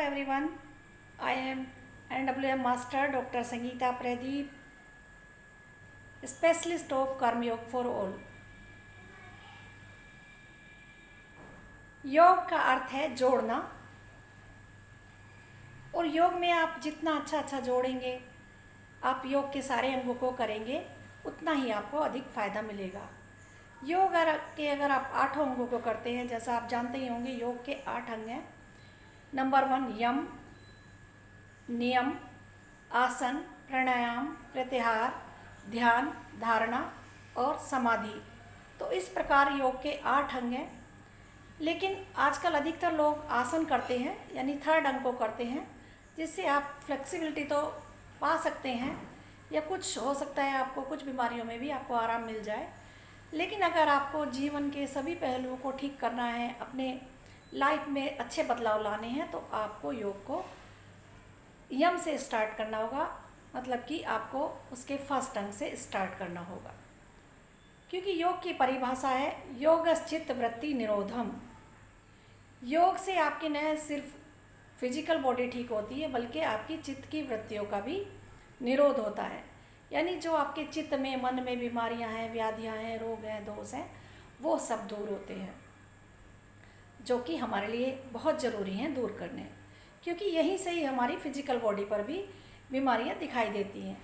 everyone. I am NWM Master Dr. Sangeeta Pradeep, Specialist of Karma Yoga for All. योग का अर्थ है जोड़ना, और योग में आप जितना अच्छा जोड़ेंगे, आप योग के सारे अंगों को करेंगे, उतना ही आपको अधिक फ़ायदा मिलेगा। योग अगर आप 8 अंगों को करते हैं, जैसा आप जानते ही होंगे, योग के 8 अंग हैं। नंबर 1 यम, नियम, आसन, प्राणायाम, प्रत्याहार, ध्यान, धारणा और समाधि। तो इस प्रकार योग के 8 अंग हैं। लेकिन आजकल अधिकतर लोग आसन करते हैं, यानी 3rd अंग को करते हैं, जिससे आप फ्लेक्सिबिलिटी तो पा सकते हैं, या कुछ हो सकता है आपको कुछ बीमारियों में भी आपको आराम मिल जाए। लेकिन अगर आपको जीवन के सभी पहलुओं को ठीक करना है, अपने लाइफ में अच्छे बदलाव लाने हैं, तो आपको योग को यम से स्टार्ट करना होगा। मतलब कि आपको उसके 1st अंग से स्टार्ट करना होगा, क्योंकि योग की परिभाषा है योगश्चित्त वृत्ति निरोधम। योग से आपकी न सिर्फ फिजिकल बॉडी ठीक होती है, बल्कि आपकी चित्त की वृत्तियों का भी निरोध होता है। यानी जो आपके चित्त में, मन में बीमारियां हैं, व्याधियां हैं, रोग हैं, दोष हैं, वो सब दूर होते हैं, जो कि हमारे लिए बहुत ज़रूरी हैं दूर करने, क्योंकि यहीं से ही हमारी फिजिकल बॉडी पर भी बीमारियां दिखाई देती हैं।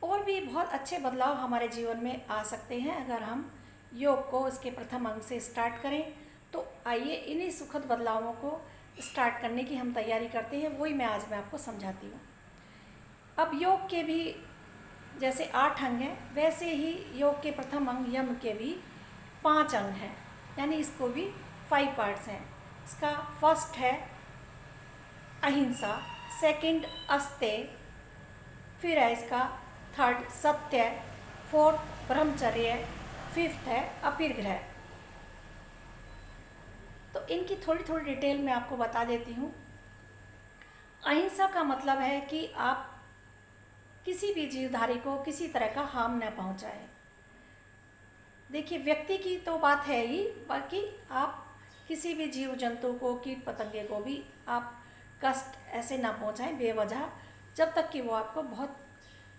और भी बहुत अच्छे बदलाव हमारे जीवन में आ सकते हैं अगर हम योग को इसके प्रथम अंग से स्टार्ट करें। तो आइए इन्हीं सुखद बदलावों को स्टार्ट करने की हम तैयारी करते हैं, वही मैं आज आपको समझाती हूँ। अब योग के भी जैसे 8 अंग हैं, वैसे ही योग के प्रथम अंग यम के भी 5 अंग हैं, यानी इसको भी 5 पार्ट्स हैं। इसका 1st है अहिंसा, 2nd अस्तेय, फिर है इसका 3rd सत्य, 4th ब्रह्मचर्य, 5th है अपरिग्रह। तो इनकी थोड़ी डिटेल मैं आपको बता देती हूँ। अहिंसा का मतलब है कि आप किसी भी जीवधारी को किसी तरह का हार्म न पहुँचाएं। देखिए, व्यक्ति की तो बात है ही, बाकी आप किसी भी जीव जंतु को, कीट पतंगे को भी आप कष्ट ऐसे ना पहुँचाएं बेवजह, जब तक कि वो आपको बहुत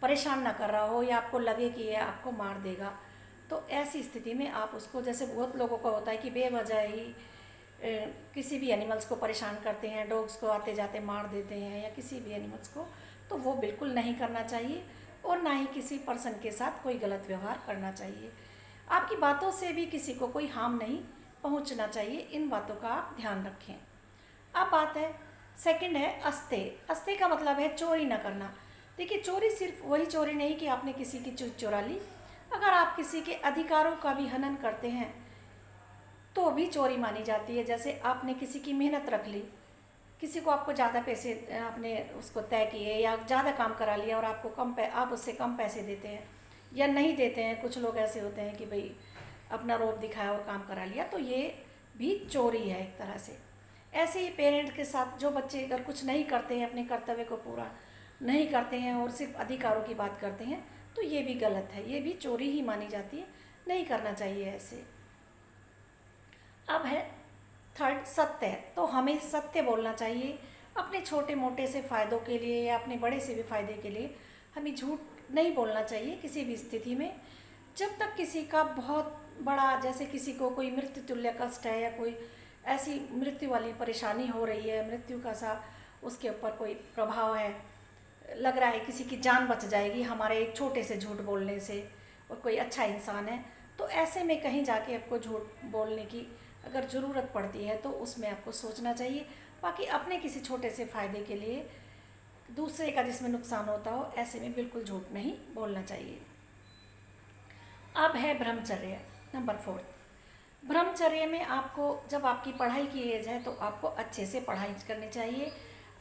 परेशान ना कर रहा हो या आपको लगे कि ये आपको मार देगा। तो ऐसी स्थिति में आप उसको, जैसे बहुत लोगों को होता है कि बेवजह ही किसी भी एनिमल्स को परेशान करते हैं, डॉग्स को आते जाते मार देते हैं, या किसी भी एनिमल्स को, तो वो बिल्कुल नहीं करना चाहिए, और ना ही किसी पर्सन के साथ कोई गलत व्यवहार करना चाहिए। आपकी बातों से भी किसी को कोई हार्म नहीं पहुंचना चाहिए, इन बातों का आप ध्यान रखें। अब बात है 2nd है अस्तेय। अस्तेय का मतलब है चोरी न करना। देखिए, चोरी सिर्फ वही चोरी नहीं कि आपने किसी की चीज़ चुरा ली। अगर आप किसी के अधिकारों का भी हनन करते हैं तो भी चोरी मानी जाती है। जैसे आपने किसी की मेहनत रख ली, किसी को आपको ज़्यादा पैसे आपने उसको तय किए, या ज़्यादा काम करा लिया और आपको आप उससे कम पैसे देते हैं या नहीं देते हैं। कुछ लोग ऐसे होते हैं कि भाई अपना रोब दिखाया और काम करा लिया, तो ये भी चोरी है एक तरह से। ऐसे ही पेरेंट के साथ जो बच्चे अगर कुछ नहीं करते हैं, अपने कर्तव्य को पूरा नहीं करते हैं और सिर्फ अधिकारों की बात करते हैं, तो ये भी गलत है, ये भी चोरी ही मानी जाती है, नहीं करना चाहिए ऐसे। अब है 3rd सत्य। तो हमें सत्य बोलना चाहिए अपने छोटे मोटे से फ़ायदों के लिए, या अपने बड़े से भी फ़ायदे के लिए। हमें झूठ नहीं बोलना चाहिए किसी भी स्थिति में। जब तक किसी का बहुत बड़ा, जैसे किसी को कोई मृत्यु तुल्य कष्ट है, या कोई ऐसी मृत्यु वाली परेशानी हो रही है, मृत्यु का सा उसके ऊपर कोई प्रभाव है, लग रहा है किसी की जान बच जाएगी हमारे एक छोटे से झूठ बोलने से, और कोई अच्छा इंसान है, तो ऐसे में कहीं जाके आपको झूठ बोलने की अगर ज़रूरत पड़ती है तो उसमें आपको सोचना चाहिए। बाकी अपने किसी छोटे से फ़ायदे के लिए दूसरे का जिसमें नुकसान होता हो, ऐसे में बिल्कुल झूठ नहीं बोलना चाहिए। अब है ब्रह्मचर्य, नंबर 4th। ब्रह्मचर्य में आपको, जब आपकी पढ़ाई की एज है, तो आपको अच्छे से पढ़ाई करनी चाहिए,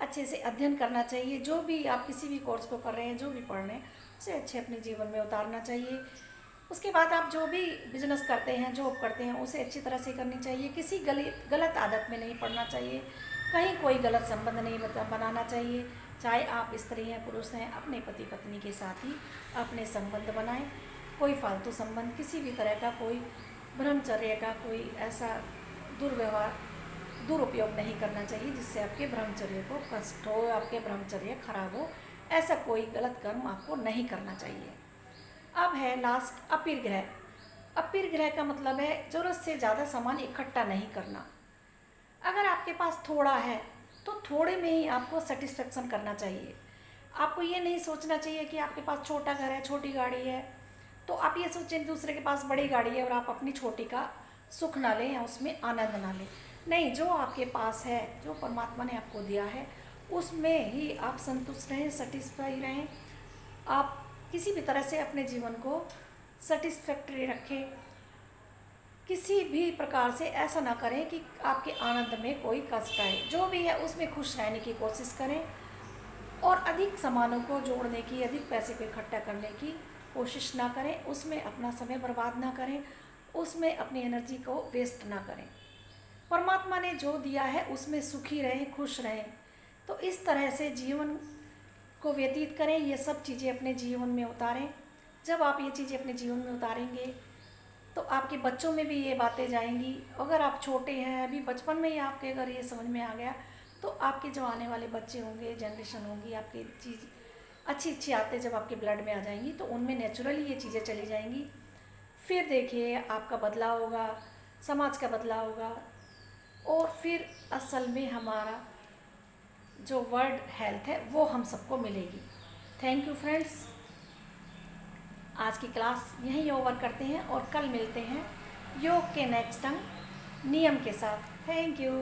अच्छे से अध्ययन करना चाहिए। जो भी आप किसी भी कोर्स को कर रहे हैं, जो भी पढ़ रहे हैं, उसे अच्छे अपने जीवन में उतारना चाहिए। उसके बाद आप जो भी बिजनेस करते हैं, जॉब करते हैं, उसे अच्छी तरह से करनी चाहिए। किसी गलत आदत में नहीं पड़ना चाहिए, कहीं कोई गलत संबंध नहीं बनाना चाहिए। चाहे आप स्त्री हैं, पुरुष हैं, अपने पति पत्नी के साथ ही अपने संबंध बनाएं। कोई फालतू संबंध, किसी भी तरह का कोई ब्रह्मचर्य का कोई ऐसा दुर्व्यवहार दुरुपयोग नहीं करना चाहिए जिससे आपके ब्रह्मचर्य को कष्ट हो, आपके ब्रह्मचर्य खराब हो। ऐसा कोई गलत कर्म आपको नहीं करना चाहिए। अब है लास्ट अपीर ग्रह। अपीर ग्रह का मतलब है ज़रूरत से ज़्यादा सामान इकट्ठा नहीं करना। अगर आपके पास थोड़ा है तो थोड़े में ही आपको सेटिस्फेक्शन करना चाहिए। आपको ये नहीं सोचना चाहिए कि आपके पास छोटा घर है, छोटी गाड़ी है, तो आप ये सोचें दूसरे के पास बड़ी गाड़ी है और आप अपनी छोटी का सुख ना लें या उसमें आनंद ना लें। नहीं, जो आपके पास है, जो परमात्मा ने आपको दिया है, उसमें ही आप संतुष्ट रहें, सेटिस्फाई रहें। आप किसी भी तरह से अपने जीवन को सेटिस्फैक्ट्री रखें। किसी भी प्रकार से ऐसा ना करें कि आपके आनंद में कोई कष्ट आए। जो भी है उसमें खुश रहने की कोशिश करें और अधिक सामानों को जोड़ने की, अधिक पैसे को इकट्ठा करने की कोशिश ना करें। उसमें अपना समय बर्बाद ना करें, उसमें अपनी एनर्जी को वेस्ट ना करें। परमात्मा ने जो दिया है उसमें सुखी रहें, खुश रहें। तो इस तरह से जीवन को व्यतीत करें, ये सब चीज़ें अपने जीवन में उतारें। जब आप ये चीज़ें अपने जीवन में उतारेंगे तो आपके बच्चों में भी ये बातें जाएंगी। अगर आप छोटे हैं, अभी बचपन में ही आपके अगर ये समझ में आ गया तो आपके जो आने वाले बच्चे होंगे, जनरेशन होगी, आपकी चीज़ अच्छी अच्छी आते जब आपके ब्लड में आ जाएंगी तो उनमें नेचुरली ये चीज़ें चली जाएंगी। फिर देखिए आपका बदलाव होगा, समाज का बदलाव होगा और फिर असल में हमारा जो वर्ल्ड हेल्थ है वो हम सबको मिलेगी। Thank you friends. आज की क्लास यहीं ओवर करते हैं और कल मिलते हैं योग के नेक्स्ट अंग नियम के साथ। Thank you.